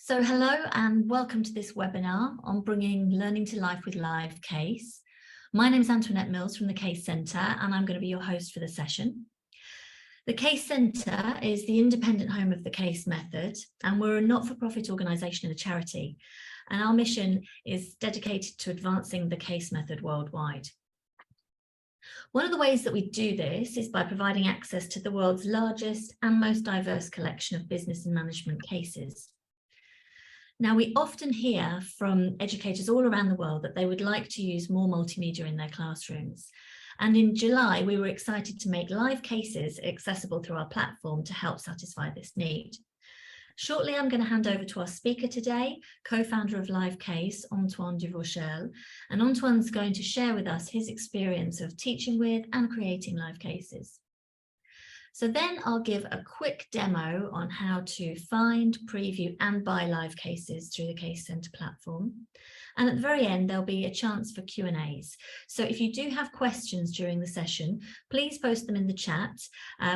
So hello and welcome to this webinar on bringing learning to life with LiveCase. My name is Antoinette Mills from the Case Centre and I'm going to be your host for the session. The Case Centre is the independent home of the Case method, and we're a not-for-profit organisation and a charity, and our mission is dedicated to advancing the Case method worldwide. One of the ways that we do this is by providing access to the world's largest and most diverse collection of business and management cases. Now, we often hear from educators all around the world that they would like to use more multimedia in their classrooms. And in July, we were excited to make LiveCases accessible through our platform to help satisfy this need. Shortly, I'm going to hand over to our speaker today, co-founder of LiveCase, Antoine Duvauchel. And Antoine's going to share with us his experience of teaching with and creating LiveCases. So then I'll give a quick demo on how to find, preview and buy LiveCases through the Case Centre platform. And at the very end, there'll be a chance for Q&As. So if you do have questions during the session, please post them in the chat.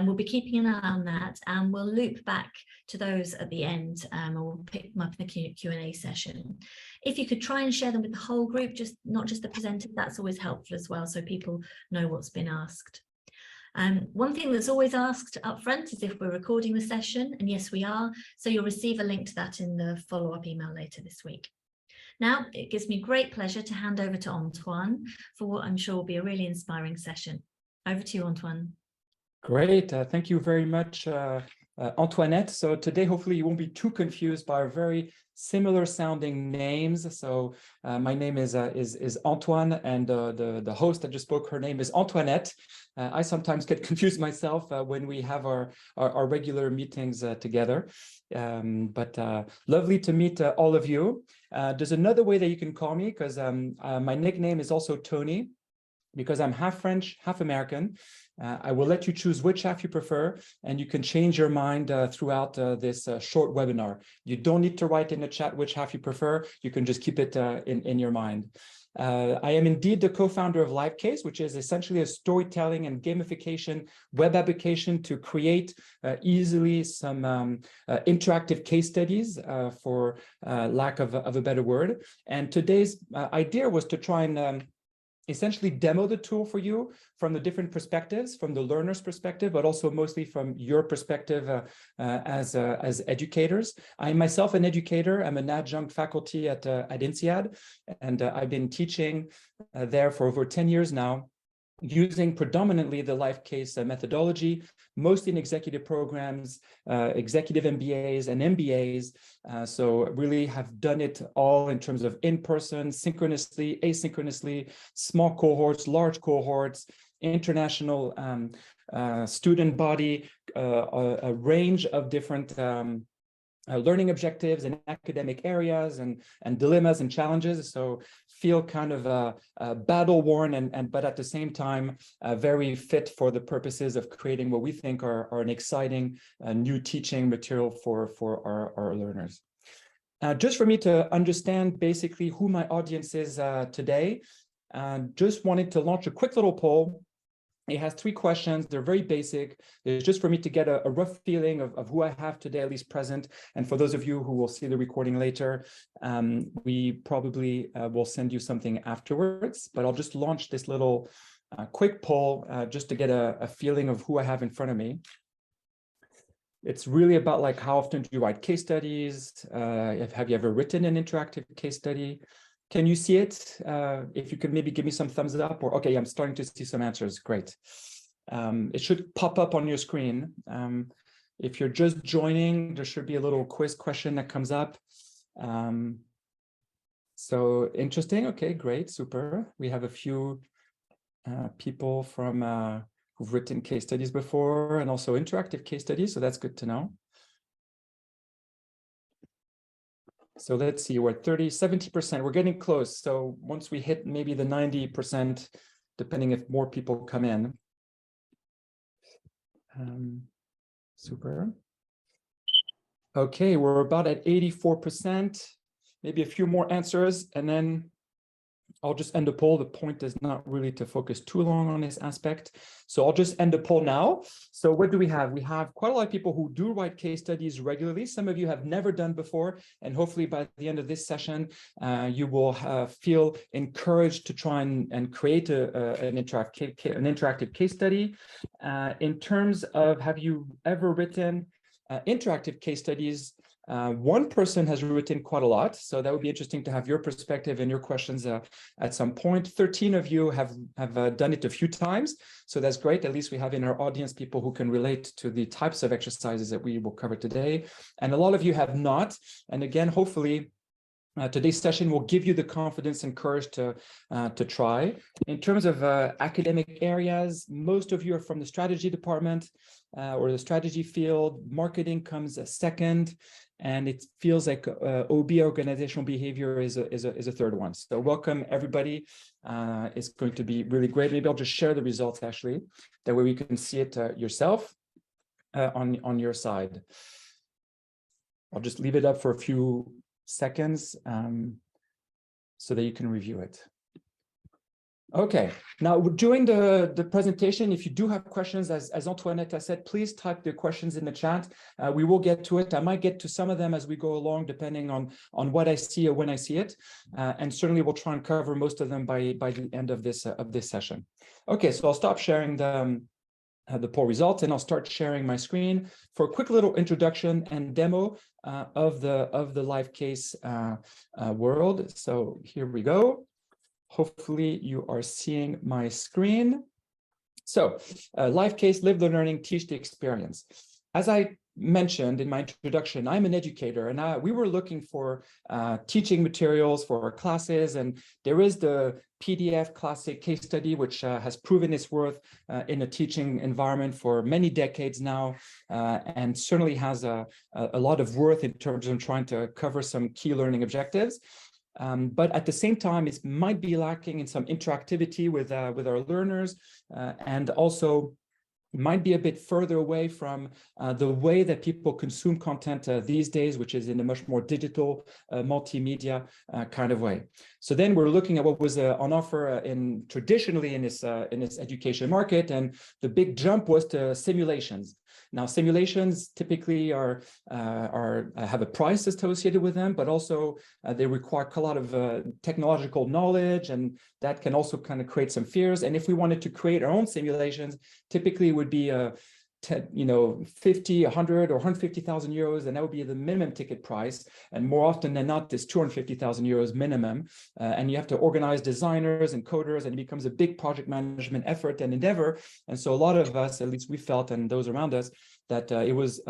We'll be keeping an eye on that and we'll loop back to those at the end and we'll pick them up in the Q&A session. If you could try and share them with the whole group, not just the presenter, that's always helpful as well, so people know what's been asked. One thing that's always asked up front is if we're recording the session, and yes, we are. So you'll receive a link to that in the follow-up email later this week. Now, it gives me great pleasure to hand over to Antoine for what I'm sure will be a really inspiring session. Over to you, Antoine. Great. Thank you very much, Antoinette. So today, hopefully you won't be too confused by our very similar sounding names. So my name is Antoine, and the host that just spoke, her name is Antoinette. I sometimes get confused myself when we have our regular meetings together. But lovely to meet all of you. There's another way that you can call me, because my nickname is also Tony, because I'm half French, half American. I will let you choose which half you prefer, and you can change your mind throughout this short webinar. You don't need to write in the chat which half you prefer. You can just keep it in your mind. I am indeed the co-founder of LiveCase, which is essentially a storytelling and gamification web application to create easily some interactive case studies, for lack of a better word. And today's idea was to try and essentially demo the tool for you from the different perspectives, from the learner's perspective, but also mostly from your perspective as educators. I am myself an educator. I'm an adjunct faculty at INSEAD, and I've been teaching there for over 10 years now, using predominantly the LiveCase methodology, mostly in executive programs, executive MBAs and MBAs. So really have done it all in terms of in-person, synchronously, asynchronously, small cohorts, large cohorts, international student body, a range of different learning objectives and academic areas and dilemmas and challenges. So feel kind of battle worn but at the same time very fit for the purposes of creating what we think are an exciting new teaching material for our learners. Just for me to understand basically who my audience is today, just wanted to launch a quick little poll. It has 3 questions. They're very basic. It's just for me to get a rough feeling of who I have today, at least present. And for those of you who will see the recording later, we probably will send you something afterwards. But I'll just launch this little quick poll just to get a feeling of who I have in front of me. It's really about like, how often do you write case studies? Have you ever written an interactive case study? Can you see it? If you could maybe give me some thumbs up, or okay, I'm starting to see some answers. Great. It should pop up on your screen. If you're just joining, there should be a little quiz question that comes up. So interesting. Okay, great, super. We have a few people from who've written case studies before and also interactive case studies. So that's good to know. So let's see, we're at 70%. We're getting close. So once we hit maybe the 90%, depending if more people come in. Super. Okay, we're about at 84%, maybe a few more answers, and then I'll just end the poll. The point is not really to focus too long on this aspect. So I'll just end the poll now. So what do we have? We have quite a lot of people who do write case studies regularly. Some of you have never done before. And hopefully by the end of this session, you will feel encouraged to try and create an interactive case study. In terms of, have you ever written interactive case studies? One person has written quite a lot, so that would be interesting to have your perspective and your questions at some point. 13 of you have done it a few times, so that's great. At least we have in our audience people who can relate to the types of exercises that we will cover today. And a lot of you have not. And again, hopefully, today's session will give you the confidence and courage to try. In terms of academic areas, most of you are from the strategy department or the strategy field. Marketing comes second, and it feels like OB, organizational behavior, is a third one. So welcome everybody. It's going to be really great. Maybe I'll just share the results actually. That way we can see it yourself on your side. I'll just leave it up for a few seconds so that you can review it. Okay, now during the presentation, if you do have questions, as Antoinette has said, please type the questions in the chat. We will get to it. I might get to some of them as we go along, depending on what I see or when I see it. And certainly we'll try and cover most of them by the end of this session. Okay, so I'll stop sharing the poll results, and I'll start sharing my screen for a quick little introduction and demo of the LiveCase world. So here we go. Hopefully you are seeing my screen. So LiveCase, live the learning, teach the experience. As I mentioned in my introduction, I'm an educator, and we were looking for teaching materials for our classes, and there is the PDF classic case study, which has proven its worth in a teaching environment for many decades now, and certainly has a lot of worth in terms of trying to cover some key learning objectives. But at the same time, it might be lacking in some interactivity with our learners, and also might be a bit further away from the way that people consume content these days, which is in a much more digital, multimedia kind of way. So then we're looking at what was on offer traditionally in this education market, and the big jump was to simulations. Now, simulations typically have a price associated with them, but also they require a lot of technological knowledge, and that can also kind of create some fears. And if we wanted to create our own simulations, typically it would be 50, 100, or 150,000 euros, and that would be the minimum ticket price. And more often than not, it's 250,000 euros minimum. And you have to organize designers and coders, and it becomes a big project management effort and endeavor. And so a lot of us, at least we felt, and those around us, that it was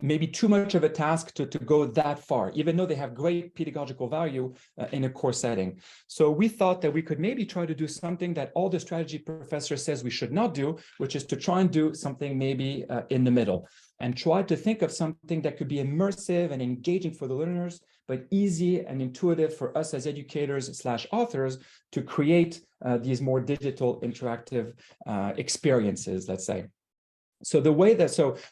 maybe too much of a task to go that far, even though they have great pedagogical value in a course setting. So we thought that we could maybe try to do something that all the strategy professor says we should not do, which is to try and do something maybe in the middle, and try to think of something that could be immersive and engaging for the learners, but easy and intuitive for us as educators/authors to create these more digital interactive experiences, let's say. So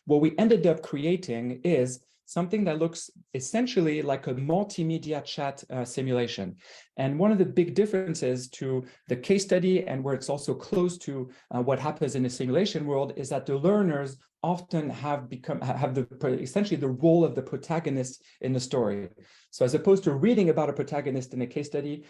what we ended up creating is something that looks essentially like a multimedia chat simulation. And one of the big differences to the case study, and where it's also close to what happens in the simulation world, is that the learners often have essentially the role of the protagonist in the story. So as opposed to reading about a protagonist in a case study,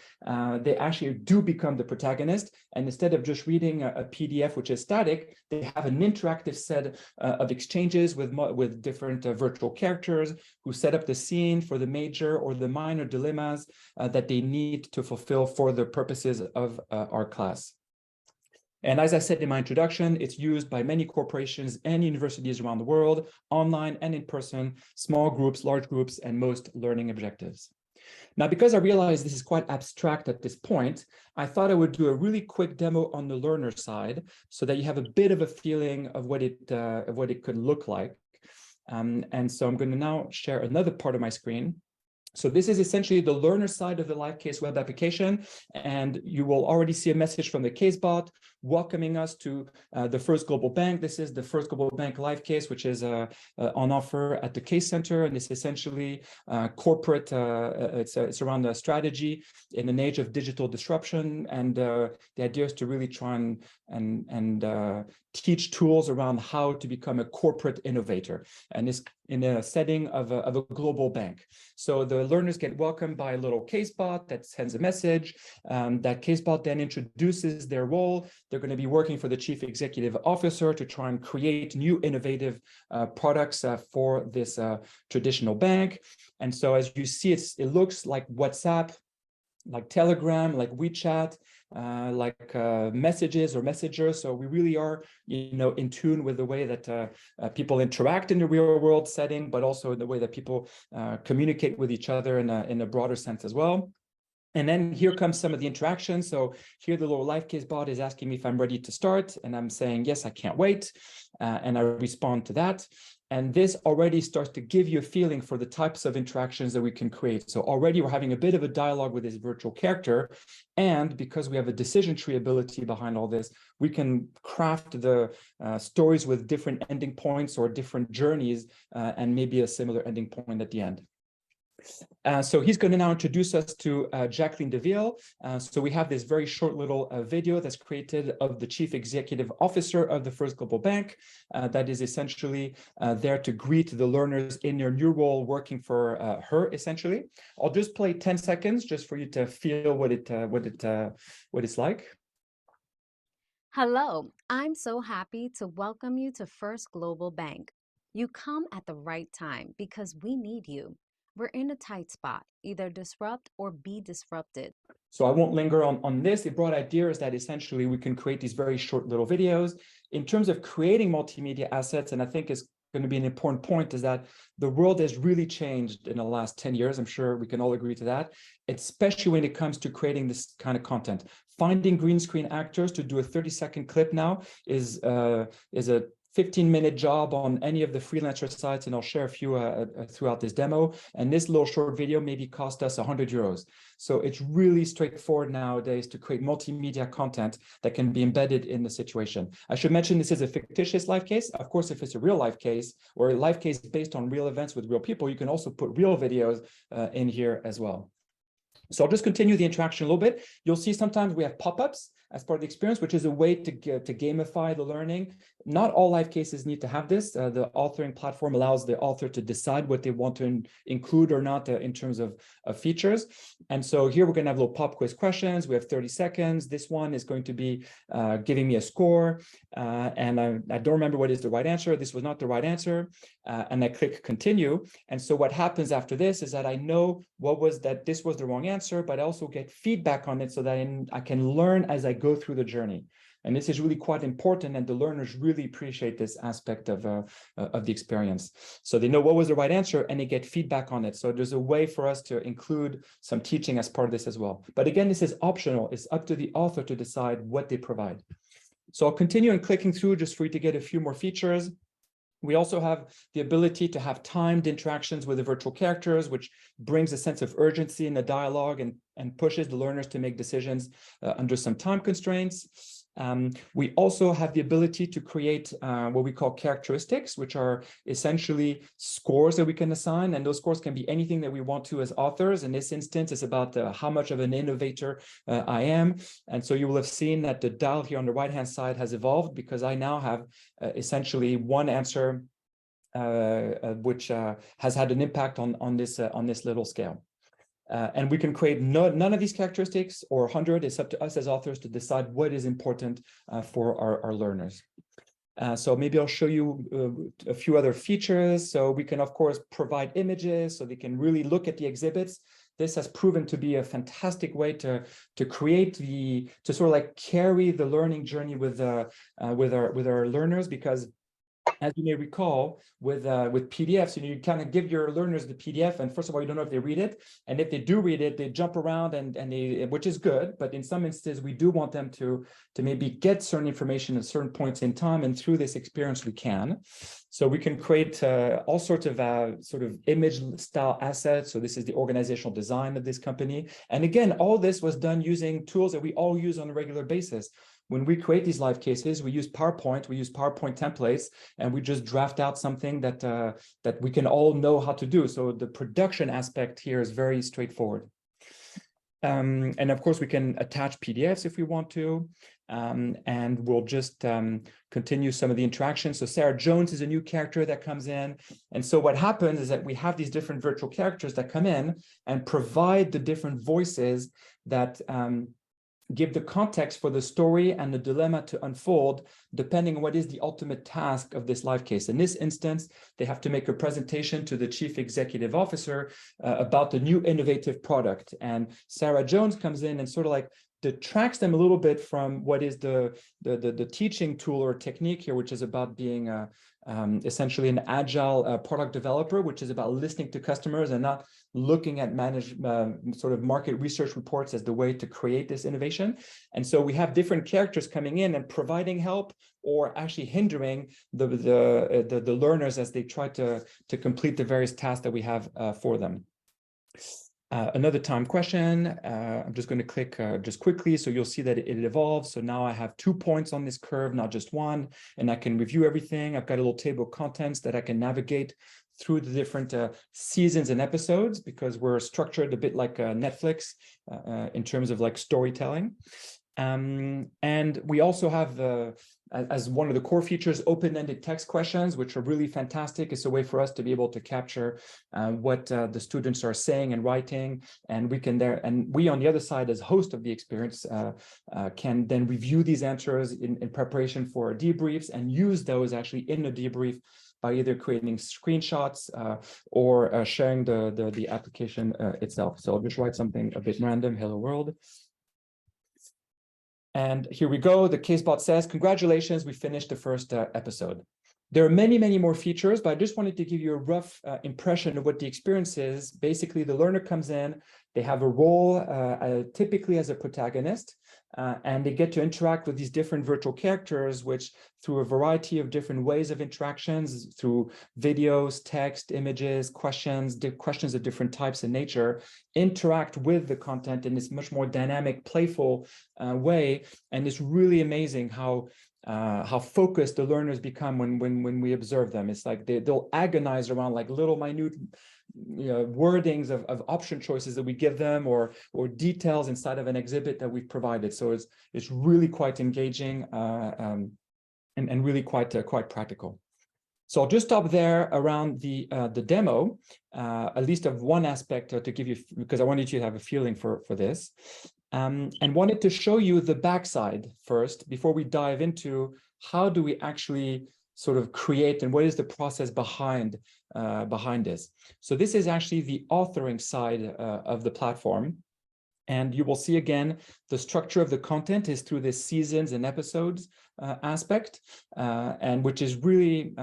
they actually do become the protagonist. And instead of just reading a PDF, which is static, they have an interactive set of exchanges with different virtual characters who set up the scene for the major or the minor dilemmas that they need to fulfill for the purposes of our class. And as I said in my introduction, it's used by many corporations and universities around the world, online and in person, small groups, large groups, and most learning objectives. Now, because I realized this is quite abstract at this point, I thought I would do a really quick demo on the learner side so that you have a bit of a feeling of what it could look like. And so I'm going to now share another part of my screen. So this is essentially the learner side of the LiveCase web application, and you will already see a message from the CaseBot welcoming us to the First Global Bank. This is the First Global Bank LiveCase, which is on offer at the Case Center, and it's essentially corporate. It's around the strategy in an age of digital disruption, and the idea is to really try and teach tools around how to become a corporate innovator, and it's in a setting of a global bank. So the learners get welcomed by a little CaseBot that sends a message. That CaseBot then introduces their role. They're going to be working for the Chief Executive Officer to try and create new innovative products for this traditional bank. And so as you see, it looks like WhatsApp, like Telegram, like WeChat, like messages or messengers. So we really are, in tune with the way that people interact in the real world setting, but also in the way that people communicate with each other in a broader sense as well. And then here comes some of the interactions. So here the little LiveCase bot is asking me if I'm ready to start, and I'm saying, yes, I can't wait. And I respond to that. And this already starts to give you a feeling for the types of interactions that we can create. So already we're having a bit of a dialogue with this virtual character. And because we have a decision tree ability behind all this, we can craft the stories with different ending points or different journeys, and maybe a similar ending point at the end. So he's going to now introduce us to Jacqueline DeVille. So we have this very short little video that's created of the Chief Executive Officer of the First Global Bank that is essentially there to greet the learners in their new role working for her, essentially. I'll just play 10 seconds just for you to feel what it's like. Hello, I'm so happy to welcome you to First Global Bank. You come at the right time because we need you. We're in a tight spot, either disrupt or be disrupted. So I won't linger on this. The broad idea is that essentially we can create these very short little videos. In terms of creating multimedia assets, and I think is going to be an important point, is that the world has really changed in the last 10 years. I'm sure we can all agree to that, especially when it comes to creating this kind of content. Finding green screen actors to do a 30-second clip now is a 15-minute job on any of the freelancer sites, and I'll share a few throughout this demo. And this little short video maybe cost us 100 euros. So it's really straightforward nowadays to create multimedia content that can be embedded in the situation. I should mention this is a fictitious live case. Of course, if it's a real life case or a live case based on real events with real people, you can also put real videos in here as well. So I'll just continue the interaction a little bit. You'll see sometimes we have pop-ups as part of the experience, which is a way to gamify the learning. Not all live cases need to have this. The authoring platform allows the author to decide what they want to include or not in terms of features. And so here we're going to have little pop quiz questions. We have 30 seconds. This one is going to be giving me a score. And I don't remember what is the right answer. This was not the right answer. And I click continue. And so what happens after this is that I know that this was the wrong answer, but I also get feedback on it so that I can learn as I go through the journey. And this is really quite important, and the learners really appreciate this aspect of the experience. So they know what was the right answer and they get feedback on it. So there's a way for us to include some teaching as part of this as well. But again, this is optional. It's up to the author to decide what they provide. So I'll continue and clicking through just for you to get a few more features. We also have the ability to have timed interactions with the virtual characters, which brings a sense of urgency in the dialogue and pushes the learners to make decisions under some time constraints. We also have the ability to create what we call characteristics, which are essentially scores that we can assign. And those scores can be anything that we want to as authors. In this instance, it's about how much of an innovator I am. And so you will have seen that the dial here on the right-hand side has evolved because I now have essentially one answer which has had an impact on this little scale. And we can create none of these characteristics or 100. It's up to us as authors to decide what is important for our learners. So maybe I'll show you a few other features. So we can, of course, provide images so they can really look at the exhibits. This has proven to be a fantastic way to create to sort of like carry the learning journey with our learners, because as you may recall, with PDFs, you kind of give your learners the PDF, and first of all, you don't know if they read it, and if they do read it, they jump around, and they, which is good, but in some instances, we do want them to maybe get certain information at certain points in time, and through this experience, we can. So we can create all sorts of sort of image style assets. So this is the organizational design of this company, and again, all this was done using tools that we all use on a regular basis. When we create these live cases, we use PowerPoint templates, and we just draft out something that that we can all know how to do. So the production aspect here is very straightforward. And of course, we can attach PDFs if we want to, and we'll just continue some of the interactions. So Sarah Jones is a new character that comes in. And so what happens is that we have these different virtual characters that come in and provide the different voices that give the context for the story and the dilemma to unfold, depending on what is the ultimate task of this live case. In this instance, they have to make a presentation to the chief executive officer about the new innovative product. And Sarah Jones comes in and sort of like detracts them a little bit from what is the teaching tool or technique here, which is about being essentially an agile product developer, which is about listening to customers and not looking at sort of market research reports as the way to create this innovation. And so we have different characters coming in and providing help or actually hindering the learners as they try to complete the various tasks that we have for them. Another time question, I'm just going to click just quickly, so you'll see that it evolves. So now I have 2 points on this curve, not just one, and I can review everything. I've got a little table of contents that I can navigate through the different seasons and episodes, because we're structured a bit like Netflix in terms of like storytelling. And we also have, as one of the core features, open-ended text questions, which are really fantastic. It's a way for us to be able to capture what the students are saying and writing, and we on the other side, as host of the experience, can then review these answers in preparation for debriefs and use those actually in the debrief by either creating screenshots or sharing the application itself. So I'll just write something a bit random. Hello world. And here we go. The CaseBot says, congratulations, we finished the first episode. There are many, many more features, but I just wanted to give you a rough impression of what the experience is. Basically, the learner comes in, they have a role typically as a protagonist, and they get to interact with these different virtual characters, which through a variety of different ways of interactions, through videos, text, images, questions of different types and nature, interact with the content in this much more dynamic, playful way. And it's really amazing how focused the learners become when we observe them. It's like they'll agonize around like little minute wordings of option choices that we give them, or details inside of an exhibit that we've provided. So it's really quite engaging and really quite practical. So I'll just stop there around the demo, at least of one aspect to give you, because I wanted you to have a feeling for this. And wanted to show you the backside first before we dive into how do we actually sort of create and what is the process behind this. So this is actually the authoring side of the platform. And you will see again, the structure of the content is through this seasons and episodes aspect, and which is really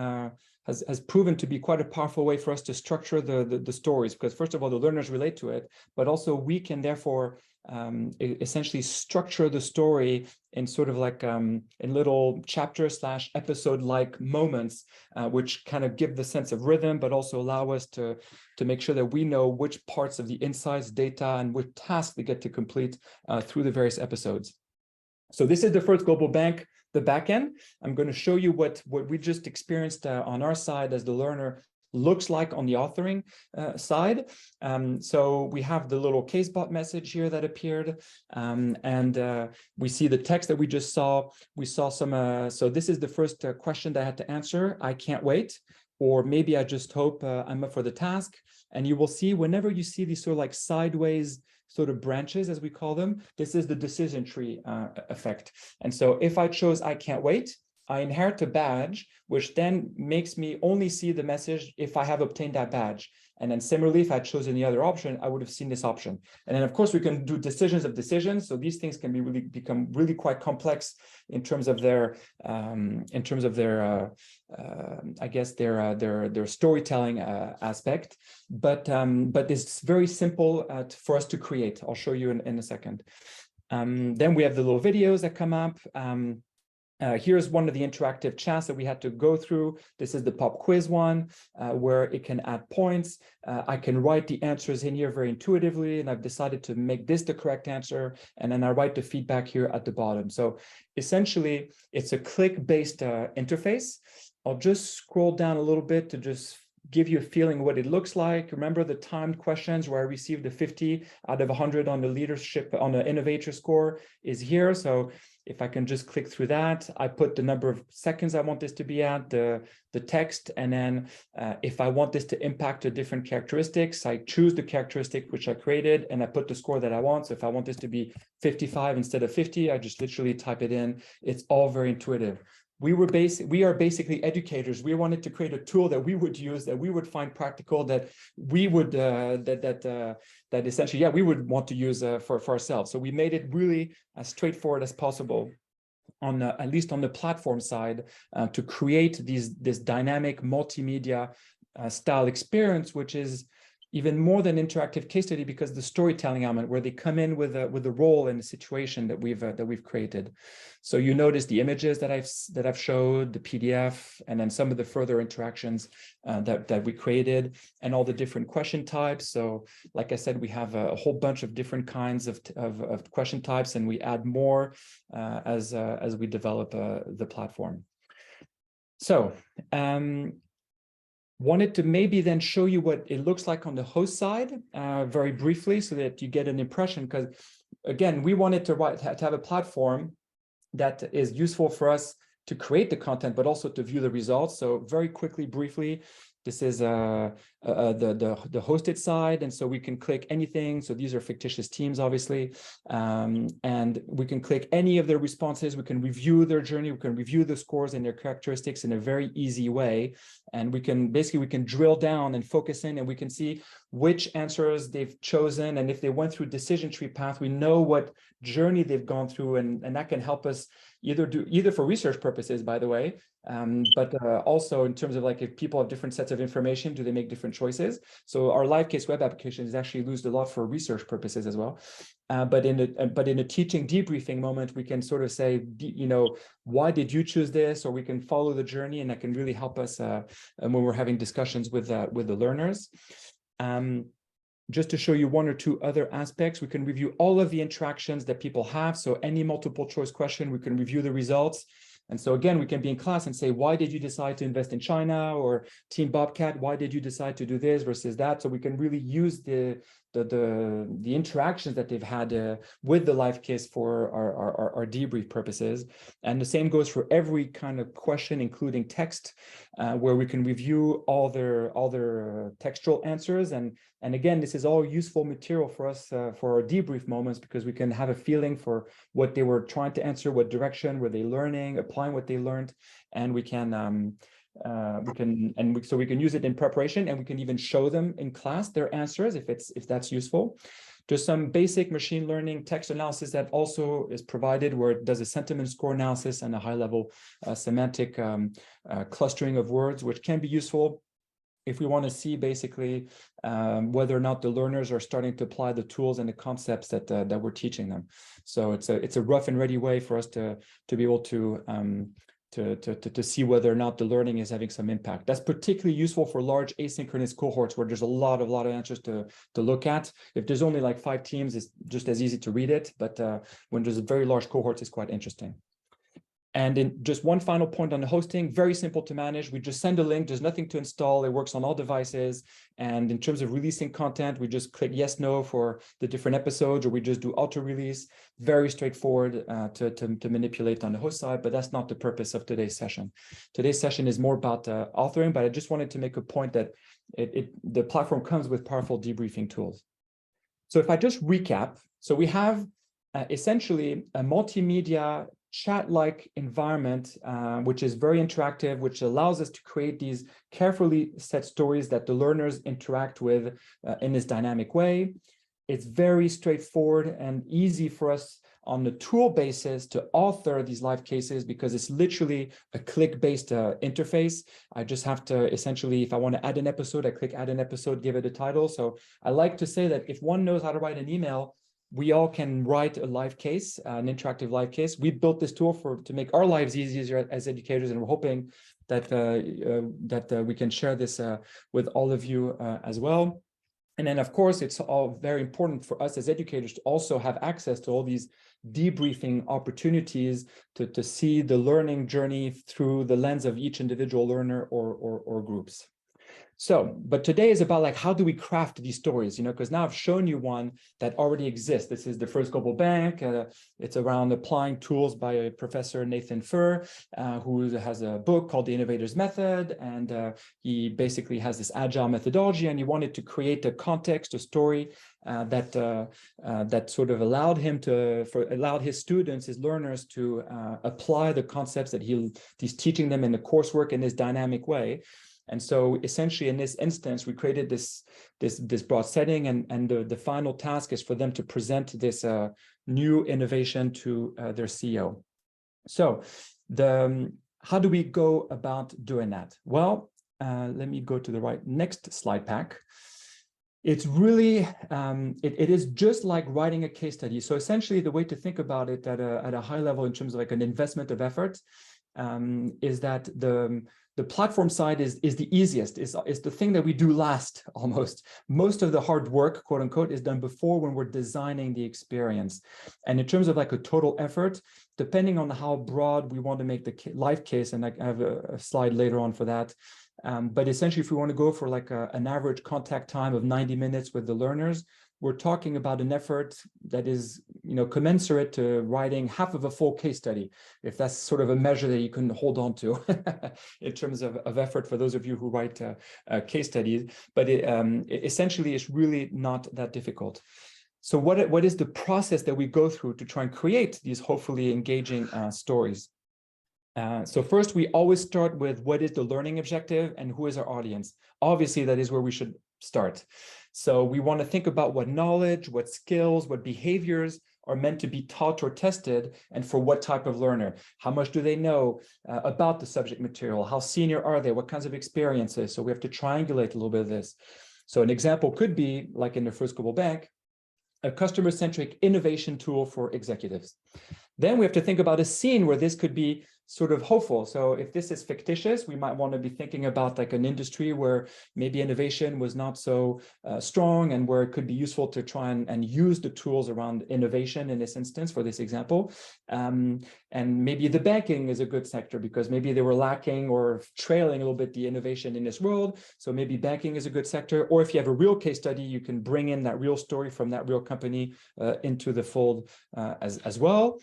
has proven to be quite a powerful way for us to structure the stories, because first of all, the learners relate to it, but also we can therefore essentially structure the story in sort of like in little chapter / episode like moments, which kind of give the sense of rhythm, but also allow us to make sure that we know which parts of the insights, data, and which tasks we get to complete through the various episodes. So this is the first global bank, the backend. I'm going to show you what we just experienced on our side as the learner looks like on the authoring side. So we have the little CaseBot message here that appeared, and we see the text that we just saw. We saw some, so this is the first question that I had to answer. I can't wait, or maybe I just hope I'm up for the task. And you will see whenever you see these sort of like sideways sort of branches, as we call them, this is the decision tree effect. And so if I chose I can't wait, I inherit a badge, which then makes me only see the message if I have obtained that badge. And then similarly, if I chose any other option, I would have seen this option. And then of course we can do decisions of decisions. So these things can become really quite complex in terms of their I guess their storytelling aspect. But it's very simple for us to create. I'll show you in a second. Then we have the little videos that come up. Here's one of the interactive chats that we had to go through. This is the pop quiz one, where it can add points. I can write the answers in here very intuitively, and I've decided to make this the correct answer. And then I write the feedback here at the bottom. So essentially, it's a click-based interface. I'll just scroll down a little bit to just give you a feeling what it looks like. Remember the timed questions where I received a 50 out of 100 on the leadership, on the innovator score is here. So if I can just click through that, I put the number of seconds I want this to be at, the text, and then if I want this to impact the different characteristics, I choose the characteristic which I created and I put the score that I want. So if I want this to be 55 instead of 50, I just literally type it in. It's all very intuitive. We are basically educators. We wanted to create a tool that we would use, that we would find practical, that we would that essentially, we would want to use for ourselves. So we made it really as straightforward as possible on at least on the platform side to create this dynamic multimedia style experience, which is even more than interactive case study, because the storytelling element where they come in with a role in a situation that we've created. So you notice the images that I've showed, the PDF, and then some of the further interactions that we created, and all the different question types. So like I said, we have a whole bunch of different kinds of question types, and we add more as we develop the platform. So wanted to maybe then show you what it looks like on the host side very briefly, so that you get an impression, because again, we wanted to have a platform that is useful for us to create the content, but also to view the results. So very quickly, briefly, this is the hosted side, and so we can click anything. So these are fictitious teams, obviously, and we can click any of their responses. We can review their journey. We can review the scores and their characteristics in a very easy way, and we can drill down and focus in, and we can see which answers they've chosen, and if they went through decision tree path, we know what journey they've gone through, and that can help us either for research purposes, by the way, but also in terms of like if people have different sets of information, do they make different choices? So our LiveCase web application is actually used a lot for research purposes as well. But in a teaching debriefing moment, we can sort of say, why did you choose this? Or we can follow the journey, and that can really help us when we're having discussions with the learners. Just to show you one or two other aspects, we can review all of the interactions that people have. So any multiple choice question, we can review the results. And so again, we can be in class and say, why did you decide to invest in China? Or Team Bobcat, why did you decide to do this versus that? So we can really use the interactions that they've had with the LiveCase for our debrief purposes. And the same goes for every kind of question, including text, where we can review all their textual answers. And again, this is all useful material for us for our debrief moments, because we can have a feeling for what they were trying to answer, what direction were they learning, applying what they learned, and we can so we can use it in preparation, and we can even show them in class their answers if that's useful. There's some basic machine learning text analysis that also is provided, where it does a sentiment score analysis and a high-level semantic clustering of words, which can be useful if we want to see basically whether or not the learners are starting to apply the tools and the concepts that we're teaching them. So it's a rough and ready way for us to be able to see whether or not the learning is having some impact. That's particularly useful for large asynchronous cohorts where there's a lot of answers to look at. If there's only like 5 teams, it's just as easy to read it, but when there's a very large cohort, it's quite interesting. And in just one final point on the hosting, very simple to manage. We just send a link, there's nothing to install. It works on all devices. And in terms of releasing content, we just click yes, no for the different episodes, or we just do auto release. Very straightforward to manipulate on the host side, but that's not the purpose of today's session. Today's session is more about authoring, but I just wanted to make a point that the platform comes with powerful debriefing tools. So if I just recap, so we have essentially a multimedia chat-like environment, which is very interactive, which allows us to create these carefully set stories that the learners interact with in this dynamic way. It's very straightforward and easy for us on the tool basis to author these live cases because it's literally a click-based interface. I just have to essentially, if I want to add an episode, I click add an episode, give it a title. So I like to say that if one knows how to write an email, we all can write a live case, an interactive live case. We built this tool to make our lives easier as educators, and we're hoping that we can share this with all of you as well. And then, of course, it's all very important for us as educators to also have access to all these debriefing opportunities to see the learning journey through the lens of each individual learner or groups. So, but today is about like, how do we craft these stories, because now I've shown you one that already exists. This is the First Global Bank. It's around applying tools by Professor Nathan Furr, who has a book called The Innovator's Method. And he basically has this agile methodology, and he wanted to create a context, a story that sort of allowed his students, his learners to apply the concepts that he's teaching them in the coursework in this dynamic way. And so essentially in this instance, we created this broad setting, and the final task is for them to present this new innovation to their CEO. So how do we go about doing that? Well, let me go to the next slide pack. It's really, it is just like writing a case study. So essentially the way to think about it at a high level in terms of like an investment of effort is that the platform side is the easiest, is the thing that we do last almost. Most of the hard work, quote unquote, is done before when we're designing the experience. And in terms of like a total effort, depending on how broad we want to make the live case, and I have a slide later on for that. But essentially, if we want to go for like an average contact time of 90 minutes with the learners, we're talking about an effort that is, commensurate to writing half of a full case study, if that's sort of a measure that you can hold on to in terms of effort for those of you who write case studies. But essentially, it's really not that difficult. So what is the process that we go through to try and create these hopefully engaging stories? So first, we always start with what is the learning objective and who is our audience. Obviously, that is where we should start. So we want to think about what knowledge, what skills, what behaviors are meant to be taught or tested, and for what type of learner. How much do they know about the subject material? How senior are they? What kinds of experiences? So we have to triangulate a little bit of this. So an example could be, like in the First Global Bank, a customer-centric innovation tool for executives. Then we have to think about a scene where this could be sort of hopeful. So if this is fictitious, we might want to be thinking about like an industry where maybe innovation was not so strong, and where it could be useful to try and use the tools around innovation in this instance for this example. And maybe the banking is a good sector because maybe they were lacking or trailing a little bit the innovation in this world. So maybe banking is a good sector. Or if you have a real case study, you can bring in that real story from that real company into the fold as well.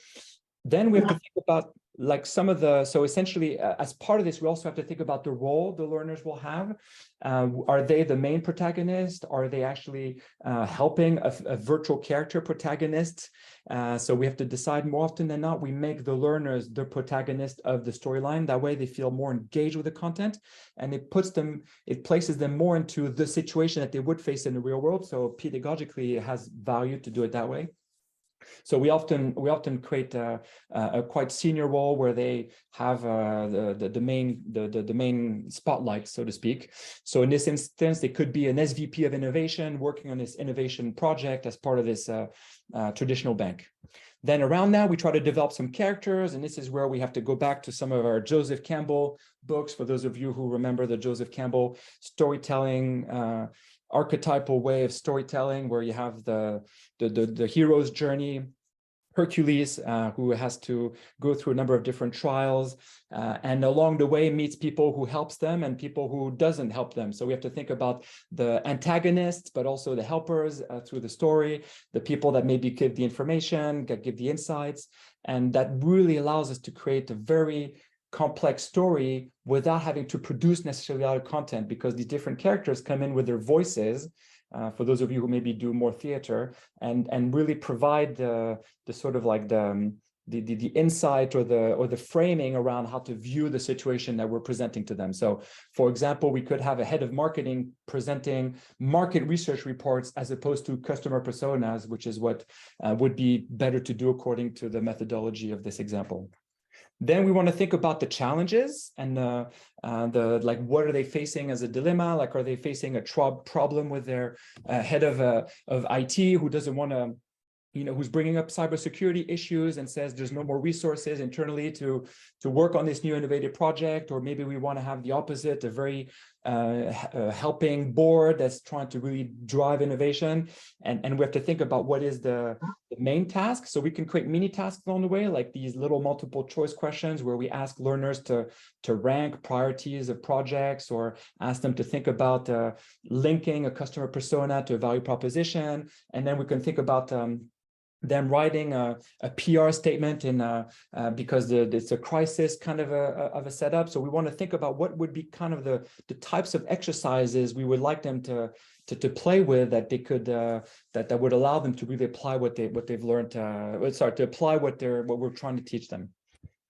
Then we have to think about like some of the, so essentially as part of this, we also have to think about the role the learners will have. Are they the main protagonist? Are they actually helping a virtual character protagonist? So we have to decide. More often than not, we make the learners the protagonist of the storyline. That way they feel more engaged with the content, and it places them more into the situation that they would face in the real world. So pedagogically, it has value to do it that way. So we often create a quite senior role where they have the main spotlight, so to speak. So in this instance, they could be an SVP of innovation working on this innovation project as part of this traditional bank. Then around that, we try to develop some characters, and this is where we have to go back to some of our Joseph Campbell books. For those of you who remember the Joseph Campbell storytelling archetypal way of storytelling, where you have the hero's journey, Hercules, who has to go through a number of different trials, and along the way meets people who helps them and people who doesn't help them. So we have to think about the antagonists, but also the helpers through the story, the people that maybe give the information, give the insights, and that really allows us to create a very complex story without having to produce necessarily a lot of content, because these different characters come in with their voices, for those of you who maybe do more theater, and really provide the sort of like the the insight or the framing around how to view the situation that we're presenting to them. So, for example, we could have a head of marketing presenting market research reports as opposed to customer personas, which is what would be better to do according to the methodology of this example. Then we want to think about the challenges and the like, what are they facing as a dilemma? Like, are they facing a problem with their head of IT who doesn't want to, who's bringing up cybersecurity issues and says there's no more resources internally to work on this new innovative project? Or maybe we want to have the opposite, a very helping board that's trying to really drive innovation. And we have to think about what is the main task. So we can create mini tasks along the way, like these little multiple choice questions where we ask learners to rank priorities of projects, or ask them to think about linking a customer persona to a value proposition. And then we can think about them writing a PR statement because it's a crisis kind of a setup. So we want to think about what would be kind of the types of exercises we would like them to play with, that they could that would allow them to really apply what they've learned. To apply what we're trying to teach them.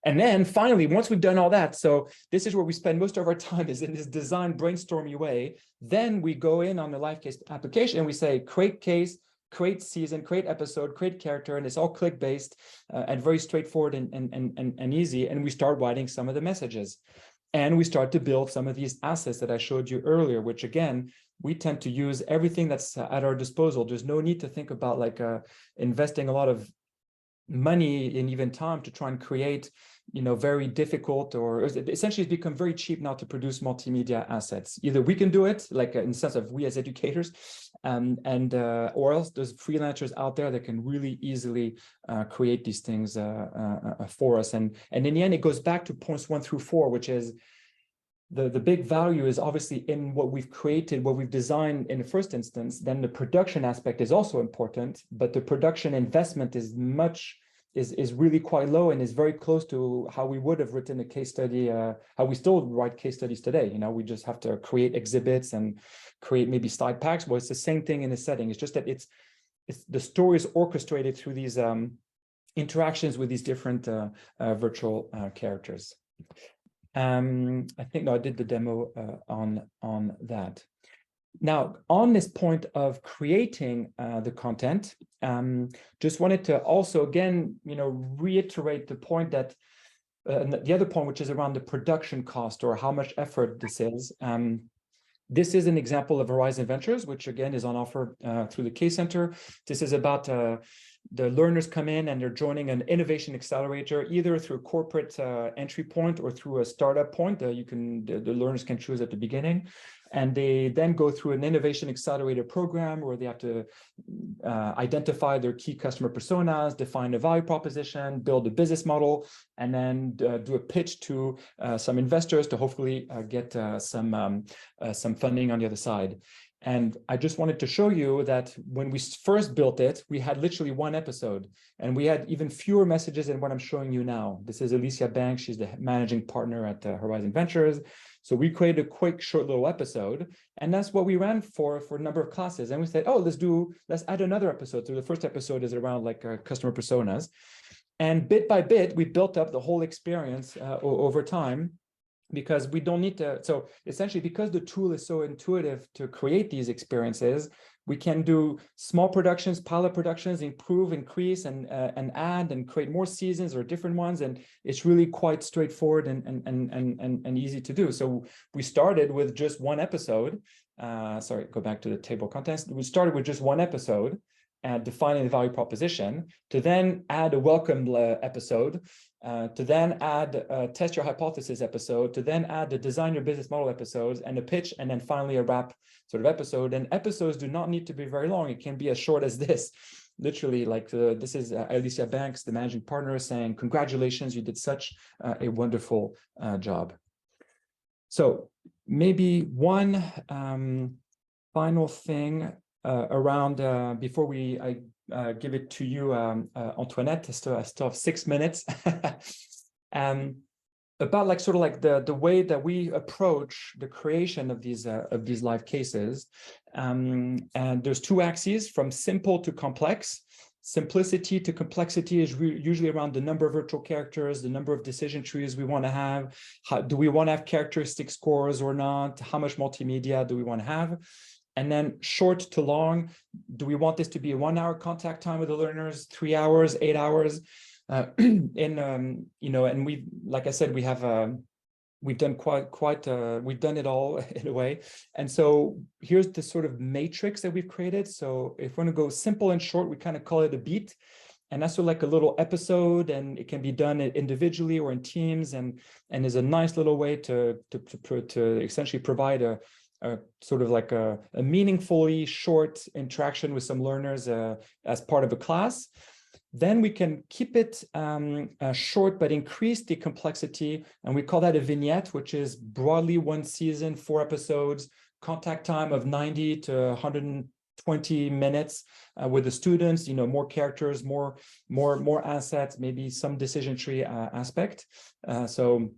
And then finally, once we've done all that, so this is where we spend most of our time, is in this design brainstormy way. Then we go in on the LiveCase application and we say, create case, create season, create episode, create character, and it's all click-based and very straightforward and easy. And we start writing some of the messages. And we start to build some of these assets that I showed you earlier, which again, we tend to use everything that's at our disposal. There's no need to think about like investing a lot of money and even time to try and create, very difficult, or essentially it's become very cheap now to produce multimedia assets. Either we can do it, like in the sense of we as educators, or else there's freelancers out there that can really easily create these things for us. And in the end, it goes back to points 1 through 4, which is the big value is obviously in what we've created, what we've designed in the first instance. Then the production aspect is also important, but the production investment is really quite low, and is very close to how we would have written a case study, how we still write case studies today. We just have to create exhibits and create maybe slide packs. Well, it's the same thing in the setting. It's just that it's the story is orchestrated through these interactions with these different virtual characters. I think I did the demo on that. Now, on this point of creating the content, just wanted to also again, reiterate the point that the other point, which is around the production cost, or how much effort this is. This is an example of Horizon Ventures, which again is on offer through the Case Center. This is about the learners come in and they're joining an innovation accelerator, either through a corporate entry point or through a startup point. The learners can choose at the beginning. And they then go through an innovation accelerator program where they have to identify their key customer personas, define a value proposition, build a business model, and then do a pitch to some investors to hopefully get some funding on the other side. And I just wanted to show you that when we first built it, we had literally 1 episode, and we had even fewer messages than what I'm showing you now. This is Alicia Banks. She's the managing partner at Horizon Ventures. So we created a quick, short little episode, and that's what we ran for a number of classes. And we said, oh, let's add another episode. So the first episode is around like customer personas. And bit by bit, we built up the whole experience over time, because we don't need to. So essentially, because the tool is so intuitive to create these experiences, we can do small productions, pilot productions, improve, increase, and add and create more seasons or different ones. And it's really quite straightforward and easy to do. So we started with just 1 episode. Sorry, go back to the table of contents. We started with just 1 episode, defining the value proposition, to then add a welcome episode, to then add a test your hypothesis episode, to then add the design your business model episodes, and a pitch, and then finally a wrap sort of episode. And episodes do not need to be very long. It can be as short as this. Literally, like this is Alicia Banks, the managing partner, saying, congratulations, you did such a wonderful job. So maybe one final thing around before I give it to you, Antoinette. I still have 6 minutes. About like sort of like the way that we approach the creation of these live cases. And there's 2 axes, from simple to complex. Simplicity to complexity is usually around the number of virtual characters, the number of decision trees we want to have. Do we want to have characteristic scores or not? How much multimedia do we want to have? And then short to long, do we want this to be a 1 hour contact time with the learners, 3 hours, 8 hours? And we, like I said, we have we've done we've done it all in a way. And so here's the sort of matrix that we've created. So if we're going to go simple and short, we kind of call it a beat. And that's sort of like a little episode, and it can be done individually or in teams, and is a nice little way to essentially provide a sort of like a meaningfully short interaction with some learners as part of a class. Then we can keep it short, but increase the complexity. And we call that a vignette, which is broadly 1 season, 4 episodes, contact time of 90 to 120 minutes with the students, more characters, more assets, maybe some decision tree aspect. So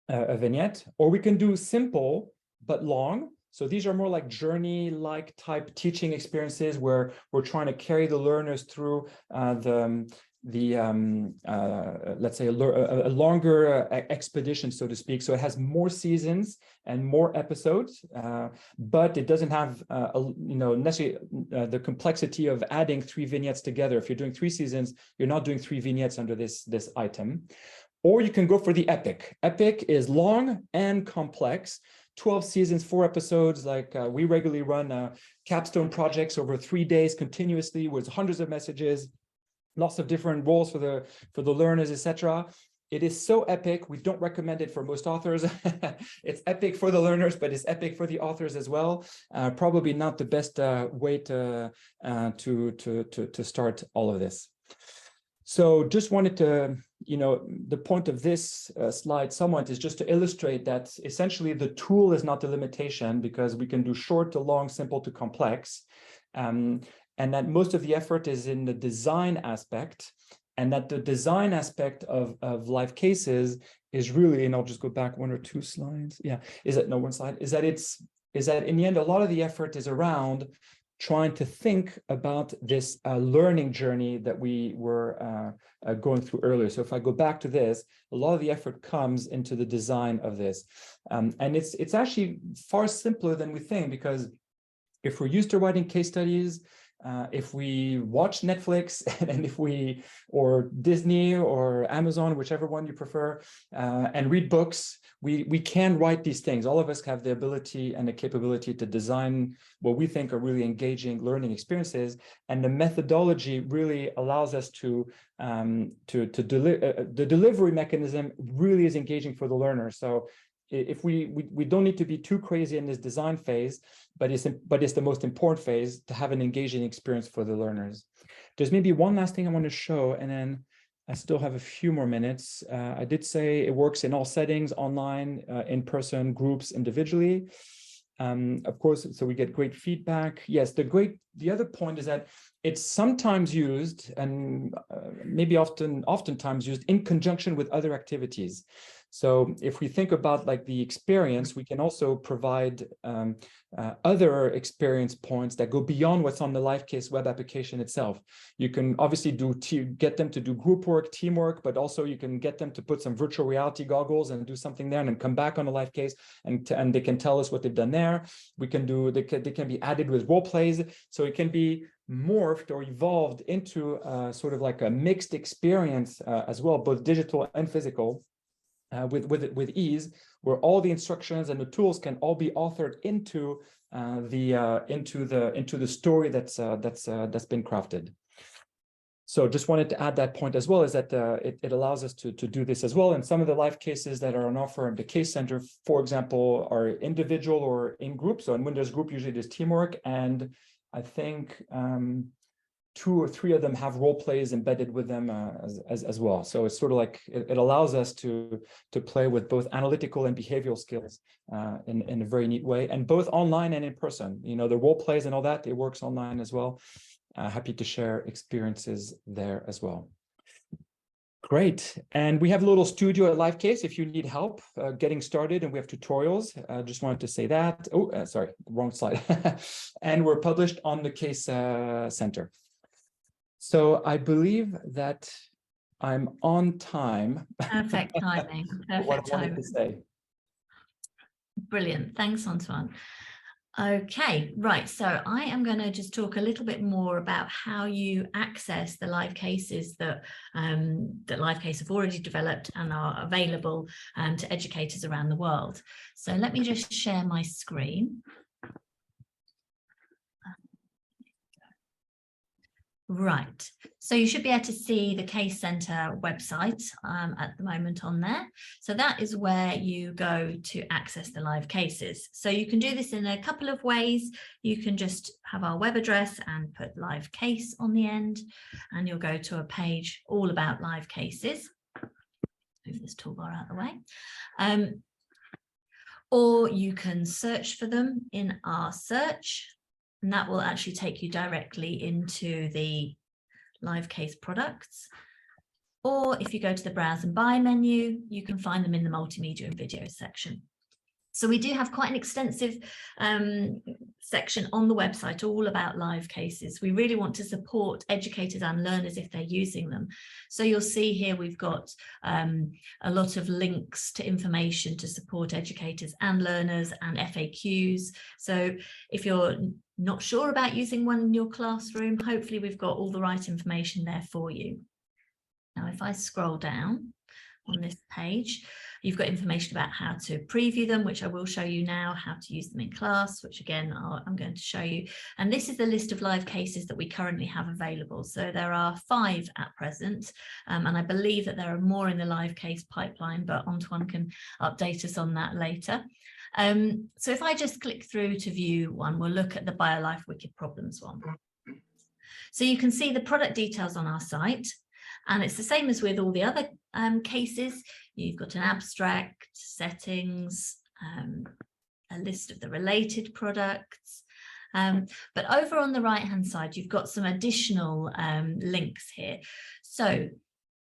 a vignette. Or we can do simple but long. So these are more like journey-like type teaching experiences where we're trying to carry the learners through let's say a longer expedition, so to speak. So it has more seasons and more episodes, but it doesn't have necessarily the complexity of adding 3 vignettes together. If you're doing 3 seasons, you're not doing 3 vignettes under this item. Or you can go for the epic. Epic is long and complex. 12 seasons, 4 episodes. Like we regularly run capstone projects over 3 days continuously with hundreds of messages, lots of different roles for the learners, etc. It is so epic. We don't recommend it for most authors. It's epic for the learners, but it's epic for the authors as well. Probably not the best way to start all of this. So just wanted to, the point of this slide somewhat is just to illustrate that essentially the tool is not the limitation, because we can do short to long, simple to complex, and that most of the effort is in the design aspect, and that the design aspect of LiveCases is really, and I'll just go back 1 or 2 slides. Yeah, one slide, is that in the end, a lot of the effort is around trying to think about this learning journey that we were going through earlier. So if I go back to this, a lot of the effort comes into the design of this. And it's actually far simpler than we think, because if we're used to writing case studies, if we watch Netflix and or Disney or Amazon, whichever one you prefer, and read books, we can write these things. All of us have the ability and the capability to design what we think are really engaging learning experiences. And the methodology really allows us to the delivery mechanism really is engaging for the learner. So if we don't need to be too crazy in this design phase, but it's the most important phase to have an engaging experience for the learners. There's maybe one last thing I want to show, and then I still have a few more minutes. I did say it works in all settings, online, in person, groups, individually. Of course, so we get great feedback. Yes, the other point is that it's sometimes used, and maybe oftentimes used in conjunction with other activities. So if we think about like the experience, we can also provide other experience points that go beyond what's on the LiveCase web application itself. You can obviously get them to do group work, teamwork, but also you can get them to put some virtual reality goggles and do something there, and then come back on the LiveCase and they can tell us what they've done there. They can be added with role plays, so it can be morphed or evolved into sort of like a mixed experience as well, both digital and physical. With ease, where all the instructions and the tools can all be authored into the story that's been crafted. So just wanted to add that point as well, is that it allows us to do this as well. And some of the LiveCases that are on offer in the Case Center, for example, are individual or in group. So in Windows Group, usually there's teamwork, and I think 2 or 3 of them have role plays embedded with them as well. So it's sort of like it allows us to play with both analytical and behavioral skills in a very neat way, and both online and in person. The role plays and all that, it works online as well. Happy to share experiences there as well. Great. And we have a little studio at LiveCase if you need help getting started, and we have tutorials. Just wanted to say that. Oh, sorry, wrong slide. And we're published on the Case Center. So I believe that I'm on time. Perfect timing. What Perfect I wanted timing. to say. Brilliant. Thanks, Antoine. Okay, right. So I am going to just talk a little bit more about how you access the live cases that LiveCase have already developed and are available to educators around the world. So let me just share my screen. Right, so you should be able to see the Case Centre website at the moment on there. So that is where you go to access the live cases. So you can do this in a couple of ways. You can just have our web address and put live case on the end, and you'll go to a page all about live cases. Move this toolbar out of the way. Or you can search for them in our search, and that will actually take you directly into the LiveCase products. Or if you go to the Browse and Buy menu, you can find them in the Multimedia and Video section. So we do have quite an extensive section on the website all about live cases. We really want to support educators and learners if they're using them. So you'll see here we've got a lot of links to information to support educators and learners and FAQs. So if you're not sure about using one in your classroom, hopefully we've got all the right information there for you. Now, if I scroll down on this page, you've got information about how to preview them, which I will show you now, how to use them in class, which again, I'm going to show you. And this is the list of live cases that we currently have available. So there are 5 at present, and I believe that there are more in the live case pipeline, but Antoine can update us on that later. So if I just click through to view one, we'll look at the BioLife Wicked Problems one. So you can see the product details on our site. And it's the same as with all the other cases. You've got an abstract, settings, a list of the related products. But over on the right-hand side, you've got some additional links here. So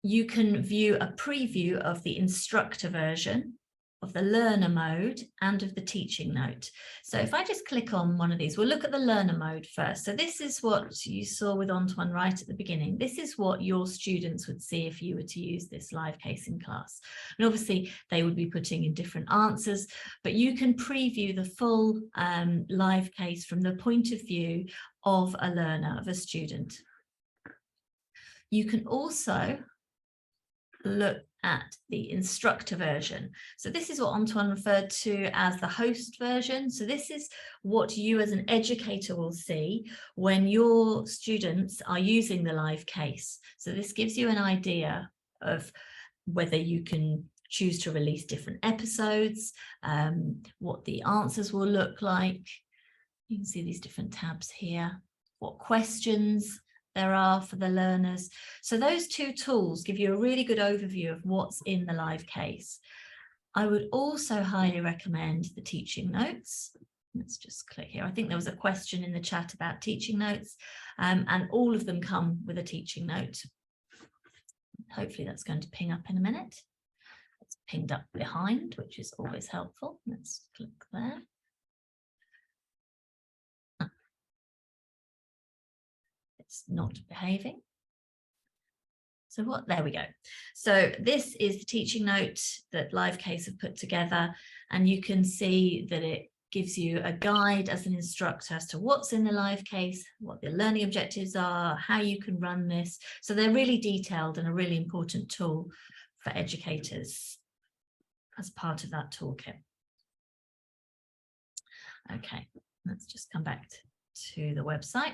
you can view a preview of the instructor version, of the learner mode, and of the teaching note. So if I just click on one of these, we'll look at the learner mode first. So this is what you saw with Antoine right at the beginning. This is what your students would see if you were to use this live case in class. And obviously they would be putting in different answers, but you can preview the full live case from the point of view of a learner, of a student. You can also look at the instructor version. So this is what Antoine referred to as the host version. So this is what you as an educator will see when your students are using the live case. So this gives you an idea of whether you can choose to release different episodes, what the answers will look like. You can see these different tabs here, what questions there are for the learners. So those 2 tools give you a really good overview of what's in the live case. I would also highly recommend the teaching notes. Let's just click here. I think there was a question in the chat about teaching notes, and all of them come with a teaching note. Hopefully that's going to ping up in a minute. It's pinged up behind, which is always helpful. Let's click there. It's not behaving. So there we go. So this is the teaching note that LiveCase have put together, and you can see that it gives you a guide as an instructor as to what's in the live case, what the learning objectives are, how you can run this. So they're really detailed and a really important tool for educators as part of that toolkit. Okay, let's just come back to the website.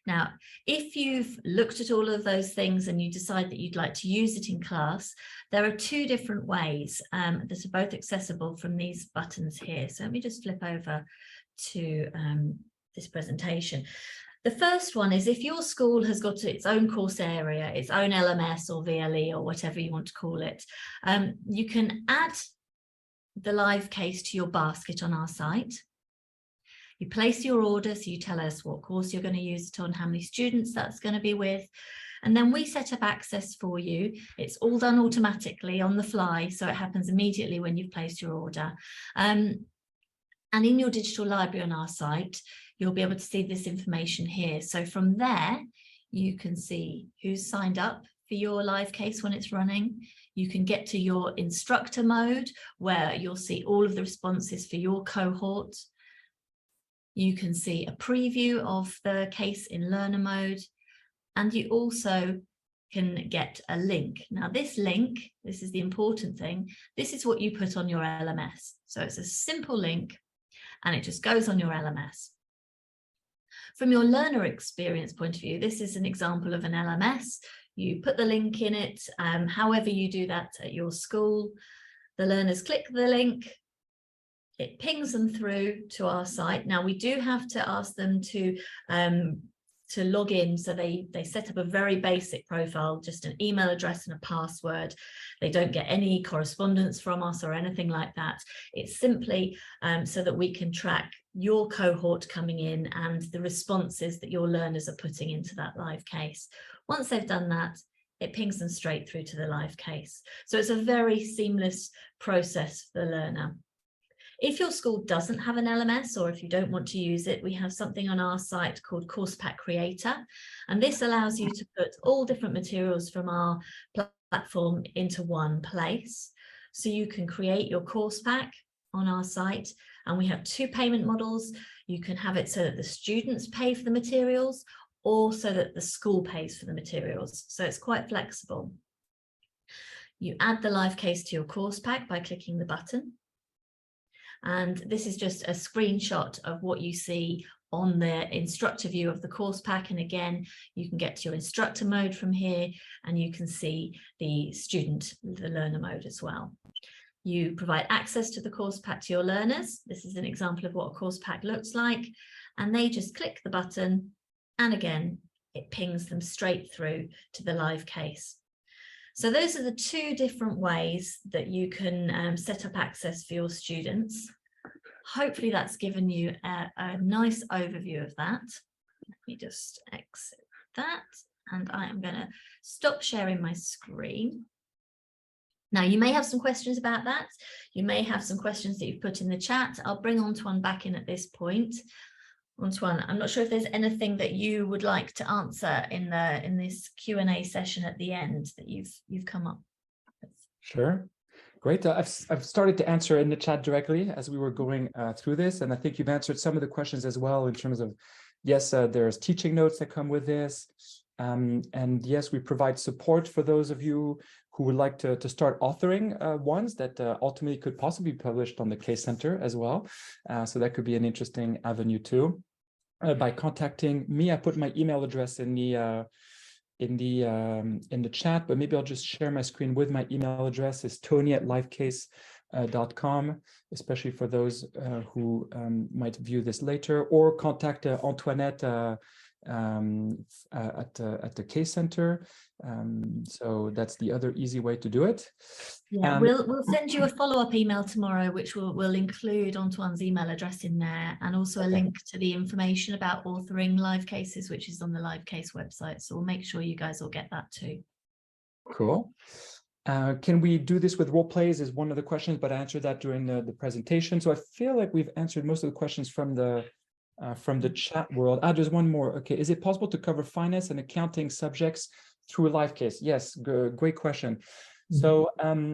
Now, if you've looked at all of those things and you decide that you'd like to use it in class, there are 2 different ways that are both accessible from these buttons here. So let me just flip over to this presentation. The first one is if your school has got its own course area, its own LMS or VLE or whatever you want to call it, you can add the live case to your basket on our site. You place your order, so you tell us what course you're going to use it on, how many students that's going to be with, and then we set up access for you. It's all done automatically on the fly, so it happens immediately when you've placed your order. And in your digital library on our site, you'll be able to see this information here. So from there, You can see who's signed up for your LiveCase when it's running. You can get to your instructor mode where you'll see all of the responses for your cohort. You can see a preview of the case in learner mode, and you also can get a link. Now this link, this is the important thing, this is what you put on your LMS. So it's a simple link and it just goes on your LMS. From your learner experience point of view, this is an example of an LMS. You put the link in it, however you do that at your school. The learners click the link, it pings them through to our site. Now we do have to ask them to log in, so they set up a very basic profile, just an email address and a password. They don't get any correspondence from us or anything like that. It's simply so that we can track your cohort coming in and the responses that your learners are putting into that LiveCase. Once they've done that, it pings them straight through to the LiveCase. So it's a very seamless process for the learner. If your school doesn't have an LMS, or if you don't want to use it, we have something on our site called Course Pack Creator. And this allows you to put all different materials from our platform into one place. So you can create your course pack on our site, and we have two payment models. You can have it so that the students pay for the materials, or so that the school pays for the materials. So it's quite flexible. You add the LiveCase to your course pack by clicking the button. And this is just a screenshot of what you see on the instructor view of the course pack. And again, you can get to your instructor mode from here, and you can see the student, the learner mode as well. You provide access to the course pack to your learners. This is an example of what a course pack looks like. And they just click the button, and again, it pings them straight through to the LiveCase. So those are the two different ways that you can set up access for your students. Hopefully that's given you a nice overview of that. Let me just exit that, and I am going to stop sharing my screen. Now, you may have some questions about that. You may have some questions that you've put in the chat. I'll bring Antoine back in at this point. Antoine, I'm not sure if there's anything that you would like to answer in this Q&A session at the end that you've come up with. Sure. Great. I've started to answer in the chat directly as we were going through this, and I think you've answered some of the questions as well in terms of, yes, there's teaching notes that come with this. And yes, we provide support for those of you who would like to start authoring ones that ultimately could possibly be published on the Case Center as well. So that could be an interesting avenue too. By contacting me, I put my email address in the chat, but maybe I'll just share my screen with my email address. Is tony@livecase.com, especially for those who might view this later, or contact Antoinette at the Case Center. So that's the other easy way to do it. Yeah, we'll send you a follow-up email tomorrow, which will include Antoine's email address in there, and also a link to the information about authoring LiveCases, which is on the LiveCase website. So we'll make sure you guys will get that too. Cool. Can we do this with role plays is one of the questions, but I answered that during the presentation. So I feel like we've answered most of the questions from the chat world. There's one more. Okay, is it possible to cover finance and accounting subjects through a LiveCase? Yes, great question. So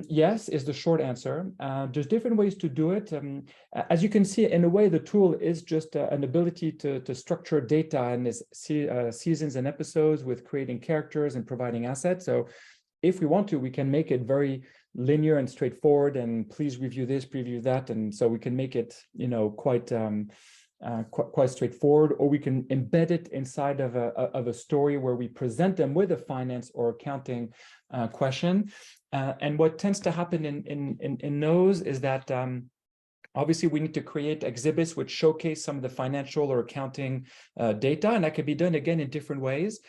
yes is the short answer. There's different ways to do it. As you can see, in a way, the tool is just an ability to structure data and this seasons and episodes with creating characters and providing assets. So if we want to, we can make it very linear and straightforward, and please review this, preview that. And so we can make it, quite straightforward, or we can embed it inside of a story where we present them with a finance or accounting question. And what tends to happen in those is that obviously we need to create exhibits which showcase some of the financial or accounting data, and that can be done again in different ways.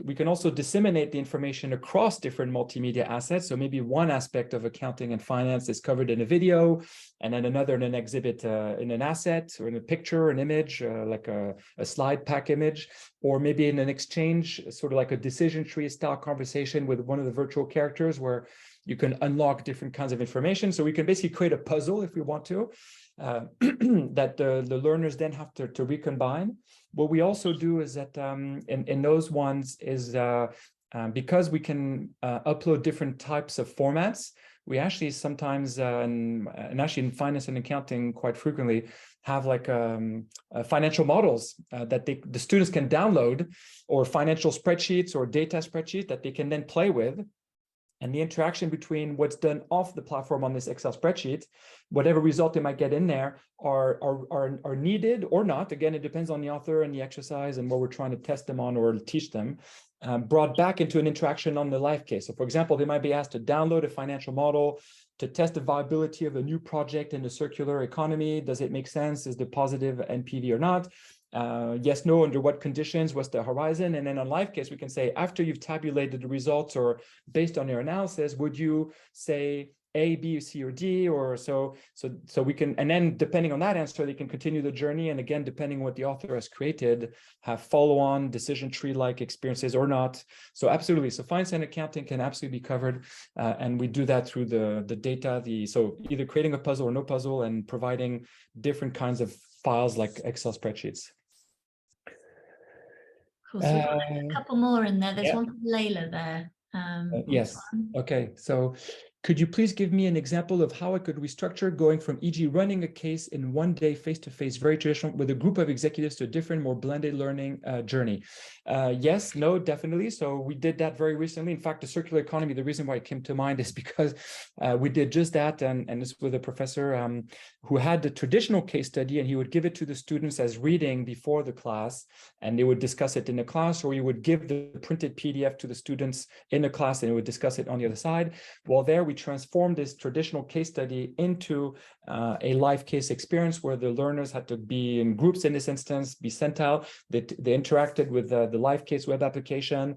We can also disseminate the information across different multimedia assets. So maybe one aspect of accounting and finance is covered in a video, and then another in an exhibit in an asset or in a picture, an image, like a slide pack image, or maybe in an exchange, sort of like a decision tree style conversation with one of the virtual characters where you can unlock different kinds of information. So we can basically create a puzzle if we want to. that the learners then have to recombine. What we also do is that in those ones is because we can upload different types of formats, we actually sometimes, and actually in finance and accounting quite frequently, have like financial models that the students can download, or financial spreadsheets or data spreadsheets that they can then play with. And the interaction between what's done off the platform on this Excel spreadsheet, whatever result they might get in there, are needed or not. Again, it depends on the author and the exercise and what we're trying to test them on or teach them, brought back into an interaction on the LiveCase. So for example, they might be asked to download a financial model to test the viability of a new project in the circular economy. Does it make sense? Is the positive NPV or not? Yes, no, under what conditions, what's the horizon? And then on LiveCase, we can say, after you've tabulated the results or based on your analysis, would you say A, B, C, or D, or so we can, and then depending on that answer, they can continue the journey. And again, depending on what the author has created, have follow-on decision tree-like experiences or not. So absolutely, so finance and accounting can absolutely be covered. And we do that through the data, so either creating a puzzle or no puzzle and providing different kinds of files like Excel spreadsheets. Cool. So we've got a couple more in there. There's yeah. one from Layla there. Yes. Okay. So could you please give me an example of how I could restructure going from, e.g., running a case in one day face-to-face, very traditional, with a group of executives to a different, more blended learning journey? Yes, no, definitely. So we did that very recently. In fact, the circular economy, the reason why it came to mind is because we did just that. And this with a professor who had the traditional case study, and he would give it to the students as reading before the class, and they would discuss it in the class, or he would give the printed PDF to the students in the class, and they would discuss it on the other side. Well, there we transformed this traditional case study into a live case experience where the learners had to be in groups in this instance, be sent out. They interacted with the LiveCase web application,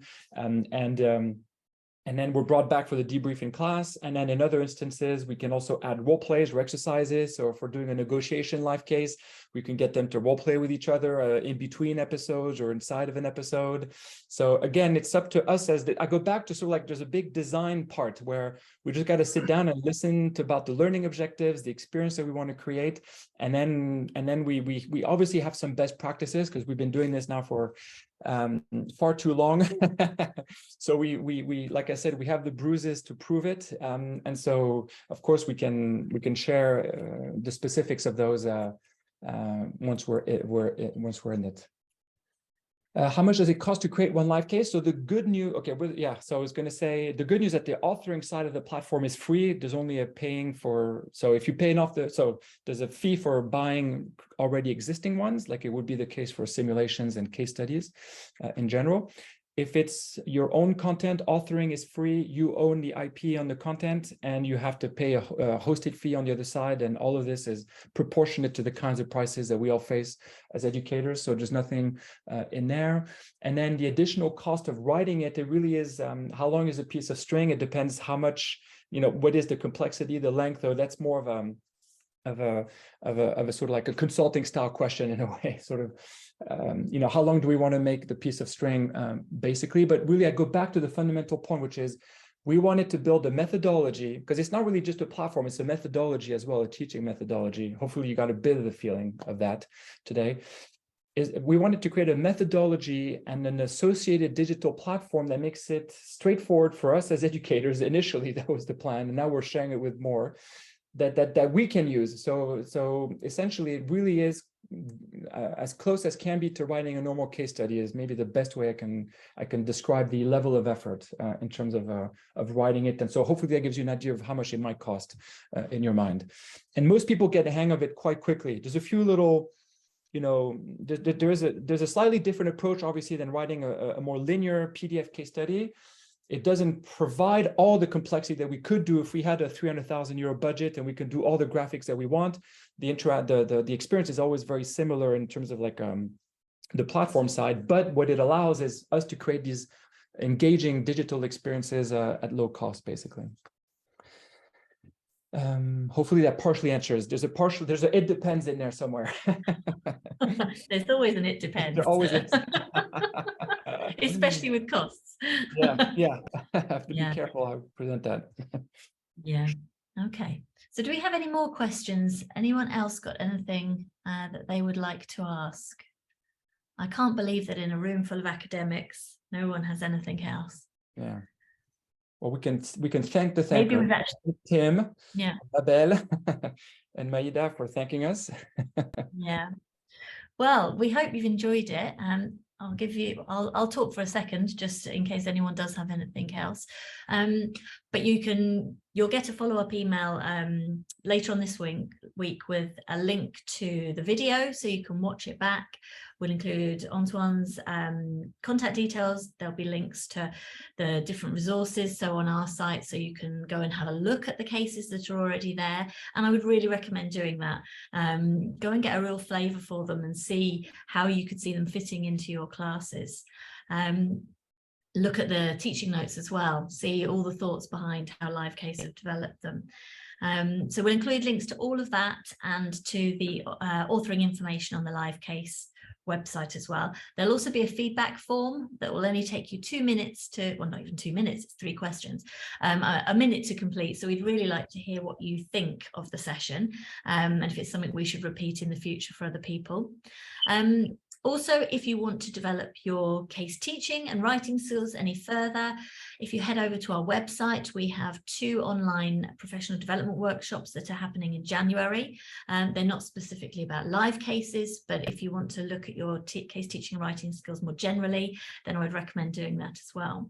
and then we're brought back for the debrief in class. And then in other instances, we can also add role plays or exercises. So if we're doing a negotiation live case, we can get them to role play with each other in between episodes or inside of an episode. So again, it's up to us I go back to sort of like there's a big design part where we just got to sit down and listen to about the learning objectives, the experience that we want to create. And then we obviously have some best practices because we've been doing this now for far too long. So we like I said, we have the bruises to prove it, and so of course we can share the specifics of those once we're in it. How much does it cost to create one live case? So the good news, okay, yeah. So I was going to say the good news that the authoring side of the platform is free. There's only a paying for. So if you pay off so there's a fee for buying already existing ones, like it would be the case for simulations and case studies in general. If it's your own content, authoring is free. You own the IP on the content, and you have to pay a hosted fee on the other side. And all of this is proportionate to the kinds of prices that we all face as educators. So there's nothing in there. And then the additional cost of writing it, it really is how long is a piece of string? It depends how much, what is the complexity, the length, or that's more of a sort of like a consulting style question in a way, sort of, how long do we want to make the piece of string, basically. But really, I go back to the fundamental point, which is we wanted to build a methodology, because it's not really just a platform, it's a methodology as well, a teaching methodology. Hopefully you got a bit of the feeling of that today. We wanted to create a methodology and an associated digital platform that makes it straightforward for us as educators. Initially, that was the plan, and now we're sharing it with more that we can use. So essentially, it really is as close as can be to writing a normal case study. Is maybe the best way I can describe the level of effort in terms of writing it. And so hopefully that gives you an idea of how much it might cost in your mind. And most people get the hang of it quite quickly. There's a few little, there's a slightly different approach, obviously, than writing a more linear PDF case study. It doesn't provide all the complexity that we could do if we had a 300,000 euro budget and we could do all the graphics that we want. The experience is always very similar in terms of like the platform side, but what it allows is us to create these engaging digital experiences at low cost, basically. Hopefully that partially answers. There's a it depends in there somewhere. There's always an it depends. There always is. Especially with costs. Yeah. I have to be careful how I present that. Yeah. Okay, so do we have any more questions? Anyone else got anything that they would like to ask? I can't believe that in a room full of academics, no one has anything else. Yeah. Well, we can thank the Maybe thanker, we've actually, Tim, yeah, Abel, and Maida for thanking us. yeah. Well, we hope you've enjoyed it. I'll talk for a second, just in case anyone does have anything else. But you'll get a follow-up email later on this week with a link to the video, so you can watch it back. We'll include Antoine's contact details. There'll be links to the different resources, so on our site, so you can go and have a look at the cases that are already there. And I would really recommend doing that. Go and get a real flavour for them and see how you could see them fitting into your classes. Look at the teaching notes as well, see all the thoughts behind how LiveCase have developed them. So we'll include links to all of that and to the authoring information on the LiveCase website as well. There'll also be a feedback form that will only take you 2 minutes to, well, not even 2 minutes, it's 3 questions, a minute to complete. So we'd really like to hear what you think of the session, and if it's something we should repeat in the future for other people. Also, if you want to develop your case teaching and writing skills any further, if you head over to our website, we have 2 online professional development workshops that are happening in January. They're not specifically about live cases, but if you want to look at your case teaching and writing skills more generally, then I would recommend doing that as well.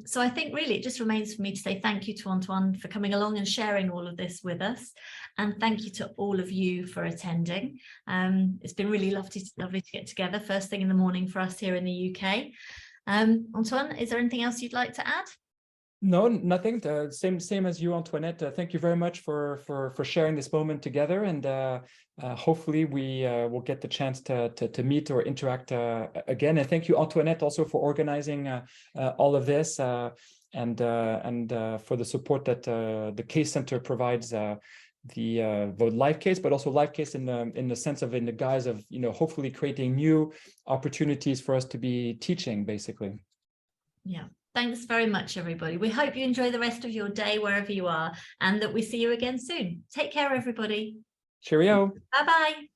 So I think really it just remains for me to say thank you to Antoine for coming along and sharing all of this with us. And thank you to all of you for attending. It's been really lovely to get together first thing in the morning for us here in the UK. Antoine, is there anything else you'd like to add? No, nothing. Same as you, Antoinette. Thank you very much for sharing this moment together, and hopefully we will get the chance to meet or interact again. And thank you, Antoinette, also for organizing all of this and for the support that the Case Center provides. The LiveCase, but also LiveCase in the sense of, in the guise of, hopefully creating new opportunities for us to be teaching, basically. Yeah. Thanks very much, everybody. We hope you enjoy the rest of your day wherever you are, and that we see you again soon. Take care, everybody. Cheerio. Bye-bye.